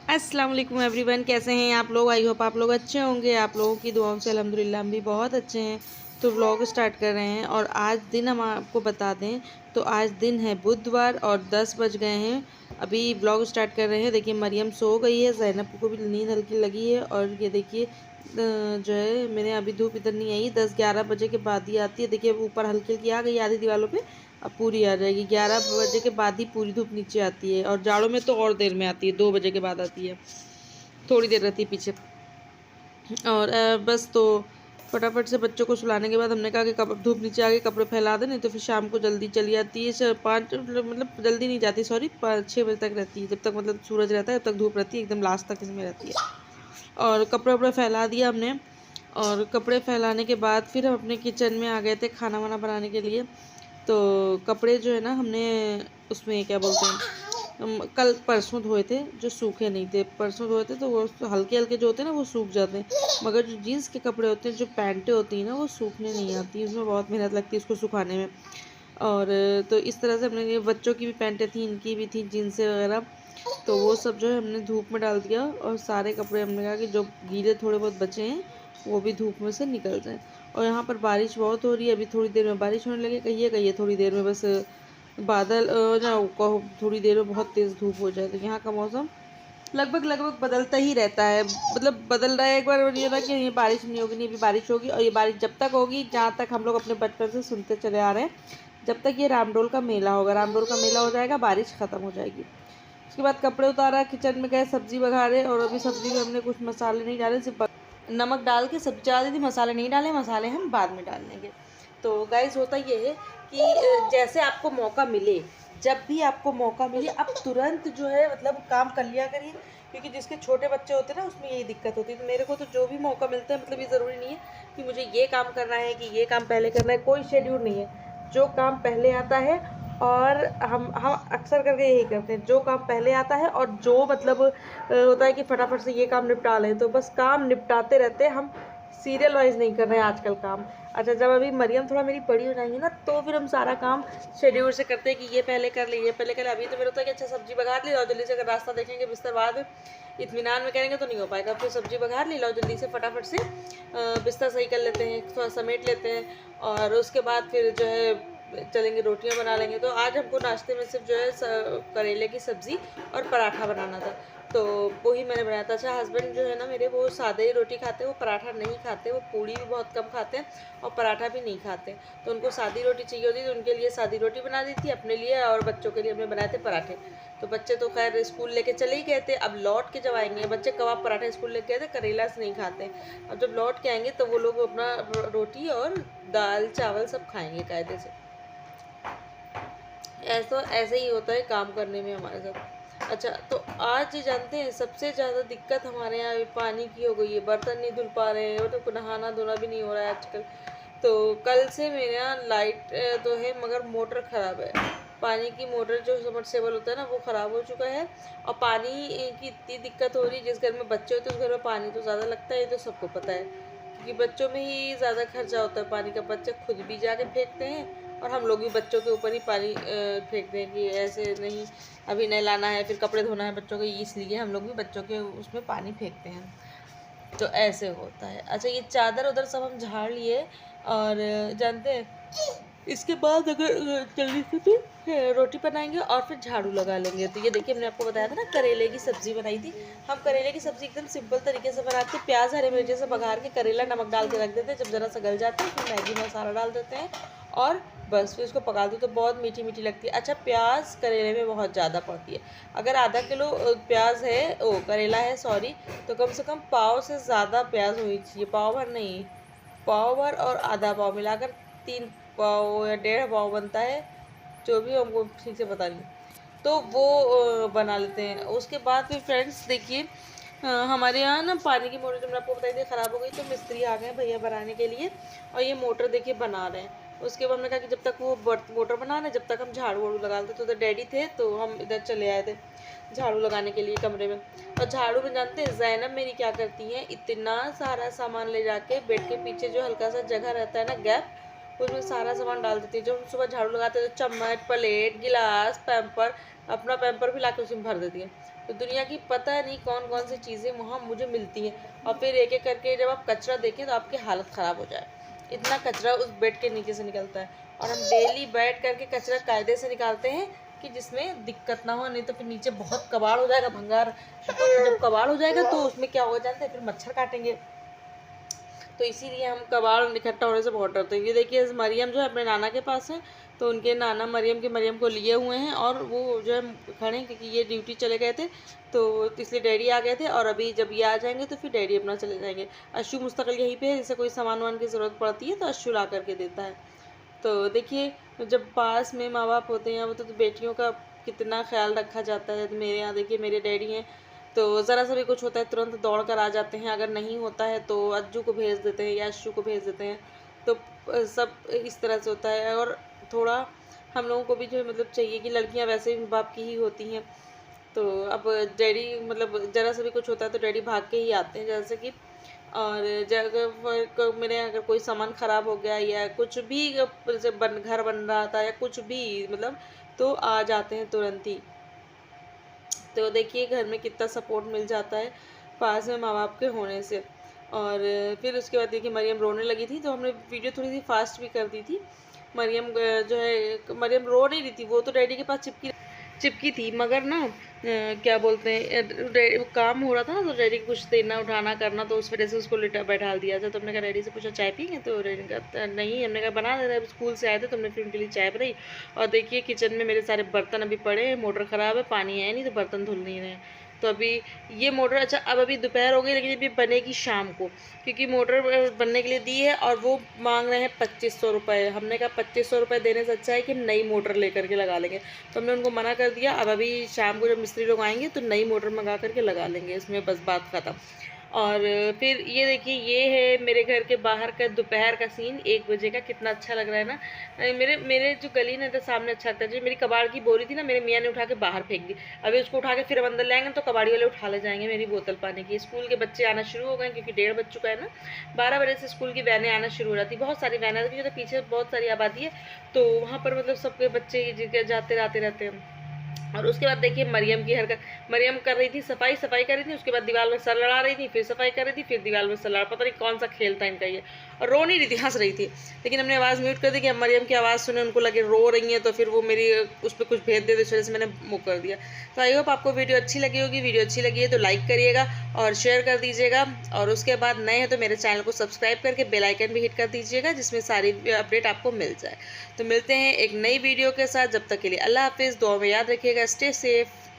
अस्सलाम वालेकुम एवरीवन, कैसे हैं आप लोग। आई होप आप लोग अच्छे होंगे। आप लोगों की दुआओं से अल्हम्दुलिल्लाह हम भी बहुत अच्छे हैं। तो व्लॉग स्टार्ट कर रहे हैं और आज दिन हम आपको बता दें तो आज दिन है बुधवार और 10 बज गए हैं। अभी व्लॉग स्टार्ट कर रहे हैं। देखिए मरियम सो गई है, ज़ैनब को भी नींद हल्की लगी है। और ये देखिए जो है मेरे अभी धूप इधर नहीं आई, 10-11 बजे के बाद ही आती है। देखिए ऊपर हल्की हल्की आ गई आधी दीवारों पे, अब पूरी आ जाएगी। 11 बजे के बाद ही पूरी धूप नीचे आती है और जाड़ों में तो और देर में आती है, 2 बजे के बाद आती है, थोड़ी देर रहती है पीछे। और बस तो फटाफट से बच्चों को सुलाने के बाद हमने कहा कि धूप नीचे आ गई, कपड़े फैला दें, नहीं तो फिर शाम को जल्दी चली जाती है। 5 मतलब जल्दी नहीं जाती, सॉरी 5-6 बजे तक रहती है, जब तक मतलब सूरज रहता है तब तक धूप रहती है, एकदम लास्ट तक इसमें रहती है। और कपड़े वपड़े फैला दिया हमने। और कपड़े फैलाने के बाद फिर हम अपने किचन में आ गए थे खाना वाना बनाने के लिए। तो कपड़े जो है ना हमने उसमें क्या बोलते हैं, कल परसों धोए थे, जो सूखे नहीं थे। परसों धोए थे तो वो हल्के हल्के जो होते हैं ना वो सूख जाते हैं, मगर जो जीन्स के कपड़े होते हैं, जो पैंटें होती हैं ना, वो सूखने नहीं आती, उसमें बहुत मेहनत लगती है उसको सुखाने में। और तो इस तरह से हमने ये बच्चों की भी पैंटें थी, इनकी भी थी जीन्सें वगैरह, तो वो सब जो है हमने धूप में डाल दिया। और सारे कपड़े हमने कहा कि जो गीले थोड़े बहुत बचे हैं वो भी धूप में से निकल जाए। और यहाँ पर बारिश बहुत हो रही है, अभी थोड़ी देर में बारिश होने लगे, कहिए थोड़ी देर में बस बादल थोड़ी देर में बहुत तेज़ धूप हो जाए। तो यहाँ का मौसम लगभग बदलता ही रहता है, मतलब बदल रहा है। एक बार ये ना कि ये बारिश नहीं होगी, नहीं अभी बारिश होगी। और ये बारिश जब तक होगी, जहाँ तक हम लोग अपने बचपन से सुनते चले आ रहे हैं, जब तक ये रामडोल का मेला होगा। रामडोल का मेला हो जाएगा, बारिश ख़त्म हो जाएगी। उसके बाद कपड़े उतारा, किचन में गए, सब्ज़ी बघारे। और अभी सब्ज़ी में हमने कुछ मसाले नहीं डाले, सिर्फ नमक डाल के सब्जी चढ़ा दी थी, मसाले नहीं डाले, मसाले हम बाद में डाल लेंगे। तो गाइस होता ये है कि जैसे आपको मौका मिले, जब भी आपको मौका मिले, आप तुरंत जो है मतलब काम कर लिया करिए। क्योंकि जिसके छोटे बच्चे होते हैं ना, उसमें यही दिक्कत होती है। तो मेरे को तो जो भी मौका मिलता है, मतलब ये ज़रूरी नहीं है कि मुझे ये काम करना है कि ये काम पहले करना है, कोई शेड्यूल नहीं है। जो काम पहले आता है, और हम अक्सर करके यही करते हैं, जो काम पहले आता है और जो मतलब होता है कि फटाफट से ये काम निपटा लें, तो बस काम निपटाते रहते हैं हम, सीरियल वाइज नहीं कर रहे हैं आजकल काम। अच्छा, जब अभी मरियम थोड़ा मेरी बड़ी हो जाएंगी ना, तो फिर हम सारा काम शेड्यूल से करते हैं कि ये पहले कर ले, ये पहले कर ले। अभी तो मेरा होता है कि अच्छा सब्जी बघार ली, और जल्दी से, अगर रास्ता देखेंगे बिस्तर बाद में इत्मीनान में करेंगे तो नहीं हो पाएगा। फिर सब्जी बघार ली, लो जल्दी से फटाफट से बिस्तर सही कर लेते हैं, थोड़ा समेट लेते हैं। और उसके बाद फिर जो है चलेंगे, रोटियां बना लेंगे। तो आज हमको नाश्ते में सिर्फ जो है करेले की सब्ज़ी और पराठा बनाना था, तो वही मैंने बनाया था। अच्छा, हस्बैंड जो है ना मेरे, वो सादे ही रोटी खाते हैं, वो पराठा नहीं खाते, वो पूड़ी भी बहुत कम खाते हैं और पराठा भी नहीं खाते। तो उनको सादी रोटी चाहिए होती, तो उनके लिए सादी रोटी बना दी थी, अपने लिए और बच्चों के लिए हमने बनाए थे पराठे। तो बच्चे तो खैर स्कूल लेके चले ही गए थे। अब लौट के जब आएंगे बच्चे, कबाब पराठा स्कूल लेके गए थे, करेला से नहीं खाते। अब जब लौट के आएंगे तो वो लोग अपना रोटी और दाल चावल सब खाएंगे कायदे से। ऐसा ऐसे ही होता है काम करने में हमारे साथ। अच्छा, तो आज जानते हैं सबसे ज़्यादा दिक्कत हमारे यहाँ पानी की हो गई है। बर्तन नहीं धुल पा रहे हैं, और तो नहाना धोना भी नहीं हो रहा है आजकल। तो कल से मेरे यहाँ लाइट तो है, मगर मोटर ख़राब है। पानी की मोटर जो सबमर्सिबल होता है ना, वो ख़राब हो चुका है। और पानी की इतनी दिक्कत हो रही है, जिस घर में बच्चे होते हैं उस घर में पानी तो ज़्यादा लगता है, ये तो सबको पता है। क्योंकि बच्चों में ही ज़्यादा खर्चा होता है पानी का। बच्चे खुद भी जाके फेंकते हैं, और हम लोग भी बच्चों के ऊपर ही पानी फेंकते हैं कि ऐसे नहीं, अभी नहलाना है, फिर कपड़े धोना है बच्चों के, इसलिए हम लोग भी बच्चों के उसमें पानी फेंकते हैं। तो ऐसे होता है। अच्छा, ये चादर उधर सब हम झाड़ लिए। और जानते हैं इसके बाद अगर जल्दी से फिर रोटी बनाएंगे और फिर झाड़ू लगा लेंगे। तो ये देखिए, हमने आपको बताया था ना करेले की सब्ज़ी बनाई थी। हम करेले की सब्ज़ी एकदम सिंपल तरीके से बनाते हैं। प्याज हरे मिर्ची से बघार के करेला नमक डाल के रख देते हैं, जब ज़रा सा गल जाता है फिर मैगी मसाला डाल देते हैं, और बस फिर उसको पका दो तो बहुत मीठी मीठी लगती है। अच्छा, प्याज करेले में बहुत ज़्यादा पड़ती है। अगर आधा किलो प्याज है, करेला है सॉरी, तो कम से कम पाव से ज़्यादा प्याज होनी चाहिए। पाव भर नहीं, पाव भर और आधा पाव मिलाकर 3 पाव या 1.5 पाव बनता है, जो भी हमको ठीक से पता नहीं। तो वो बना लेते हैं। उसके बाद फिर फ्रेंड्स देखिए, हमारे यहाँ ना पानी की मोटर, जो मैंने आपको बताई थी, ख़राब हो गई, तो मिस्त्री आ गए भैया बनाने के लिए, और ये मोटर देखिए बना रहे हैं। उसके बाद मैंने कहा कि जब तक वो मोटर बना रहे, जब तक हम झाड़ू वाड़ू लगा लेते। तो उधर डैडी थे, तो हम इधर चले आए थे झाड़ू लगाने के लिए कमरे में। और झाड़ू में जानते हैं ज़ैनब मेरी क्या करती हैं, इतना सारा सामान ले जाके बेड के पीछे जो हल्का सा जगह रहता है ना, गैप, उसमें सारा सामान डाल देती है। जब हम सुबह झाड़ू लगाते हैं तो चम्मच, प्लेट, गिलास, पैम्पर, अपना पैम्पर भी लाके उसमें भर देती है। तो दुनिया की पता नहीं कौन कौन सी चीज़ें वहाँ मुझे मिलती हैं, और फिर एक एक करके जब आप कचरा देखें तो आपकी हालत ख़राब हो जाए, इतना कचरा उस बेड के नीचे से निकलता है। और हम डेली बैठ करके कचरा कायदे से निकालते हैं कि जिसमें दिक्कत ना हो, नहीं तो फिर नीचे बहुत कबाड़ हो जाएगा भंगार। तो जब कबाड़ हो जाएगा तो उसमें क्या होगा जानते हैं, फिर मच्छर काटेंगे। तो इसीलिए हम कबाड़ इकट्ठा होने से बहुत डरते हैं। ये देखिए मरियम जो है अपने नाना के पास है, तो उनके नाना मरियम को लिए हुए हैं, और वो जो है खड़े हैं क्योंकि ये ड्यूटी चले गए थे, तो इसलिए डैडी आ गए थे। और अभी जब ये आ जाएंगे तो फिर डैडी अपना चले जाएंगे। अशु मुस्तकिल यहीं पे है, जैसे कोई सामान वामान की ज़रूरत पड़ती है तो अशु ला करके देता है। तो देखिए जब पास में माँ बाप होते हैं तो बेटियों का कितना ख्याल रखा जाता है। तो मेरे यहाँ देखिए मेरे डैडी हैं, तो ज़रा सा भी कुछ होता है तुरंत दौड़ कर आ जाते हैं। अगर नहीं होता है तो अज्जू को भेज देते हैं या अश्शू को भेज देते हैं। तो सब इस तरह से होता है। और थोड़ा हम लोगों को भी जो है मतलब चाहिए कि लड़कियां वैसे भी बाप की ही होती हैं। तो अब डैडी मतलब ज़रा सा भी कुछ होता है तो डैडी भाग के ही आते हैं, जैसे कि और जगह मेरे अगर कोई सामान ख़राब हो गया या कुछ भी जैसे घर बन रहा था या कुछ भी मतलब, तो आ जाते हैं तुरंत ही। तो देखिए घर में कितना सपोर्ट मिल जाता है पास में माँ बाप के होने से। और फिर उसके बाद देखिए मरियम रोने लगी थी, तो हमने वीडियो थोड़ी सी फास्ट भी कर दी थी। मरियम जो है मरियम रो नहीं रही थी, वो तो डैडी के पास चिपकी थी, मगर ना क्या बोलते हैं काम हो रहा था ना, तो डैडी को कुछ देना उठाना करना, तो उस वजह से उसको बैठाल दिया था। तो हमने कहा डैडी से पूछा चाय पियेंगे, तो डैडी ने कहा नहीं। हमने कहा बना दे रहे, स्कूल से आए थे तो हमने फिर उनके लिए चाय बनाई। और देखिए किचन में मेरे सारे बर्तन अभी पड़े हैं, मोटर ख़राब है, पानी है नहीं तो बर्तन धुल नहीं रहे हैं। तो अभी ये मोटर अच्छा अब अभी दोपहर हो गई, लेकिन अभी बनेगी शाम को, क्योंकि मोटर बनने के लिए दी है और वो मांग रहे हैं 2500 रुपये। हमने कहा 2500 रुपये देने से अच्छा है कि नई मोटर लेकर के लगा लेंगे, तो हमने उनको मना कर दिया। अब अभी शाम को जब मिस्त्री लोग आएंगे तो नई मोटर मंगा करके लगा लेंगे, इसमें बस बात ख़त्म। और फिर ये देखिए ये है मेरे घर के बाहर का दोपहर का सीन 1 बजे का, कितना अच्छा लग रहा है ना। मेरे मेरे जो गली ना तो सामने अच्छा लगता है। जो मेरी कबाड़ की बोरी थी ना, मेरे मियाँ ने उठा के बाहर फेंक दी। अभी उसको उठा के फिर हम अंदर लाएंगे तो कबाड़ी वाले उठा ले जाएंगे मेरी बोतल पानी की। स्कूल के बच्चे आना शुरू हो गए क्योंकि 1:30 बज चुका है ना, 12 बजे से स्कूल की वैनें आना शुरू हो जाती। बहुत सारी वैन आती है क्योंकि पीछे बहुत सारी आबादी है, तो वहाँ पर मतलब सबके बच्चे जाते आते रहते हैं। और उसके बाद देखिए मरियम की हरकत, मरियम कर रही थी सफाई कर रही थी, उसके बाद दीवार में सर लड़ा रही थी, फिर सफाई कर रही थी, फिर दीवार में सर लड़ा, पता नहीं कौन सा खेल था इनका ये। और रो नहीं रही थी, हंस रही थी। लेकिन हमने आवाज़ म्यूट कर दी कि मरियम की आवाज़ सुने उनको लगे रो रही हैं, तो फिर वो मेरी उस पर कुछ भेज दे, तो इस वजह से मैंने मुँह कर दिया। तो आई होप आपको वीडियो अच्छी लगी होगी। वीडियो अच्छी लगी है तो लाइक करिएगा और शेयर कर दीजिएगा, और उसके बाद नए हैं तो मेरे चैनल को सब्सक्राइब करके बेल आइकन भी हिट कर दीजिएगा, जिसमें सारी अपडेट आपको मिल जाए। तो मिलते हैं एक नई वीडियो के साथ, जब तक के लिए अल्लाह हाफिज़। दुआ में याद रखिएगा, स्टे सेफ।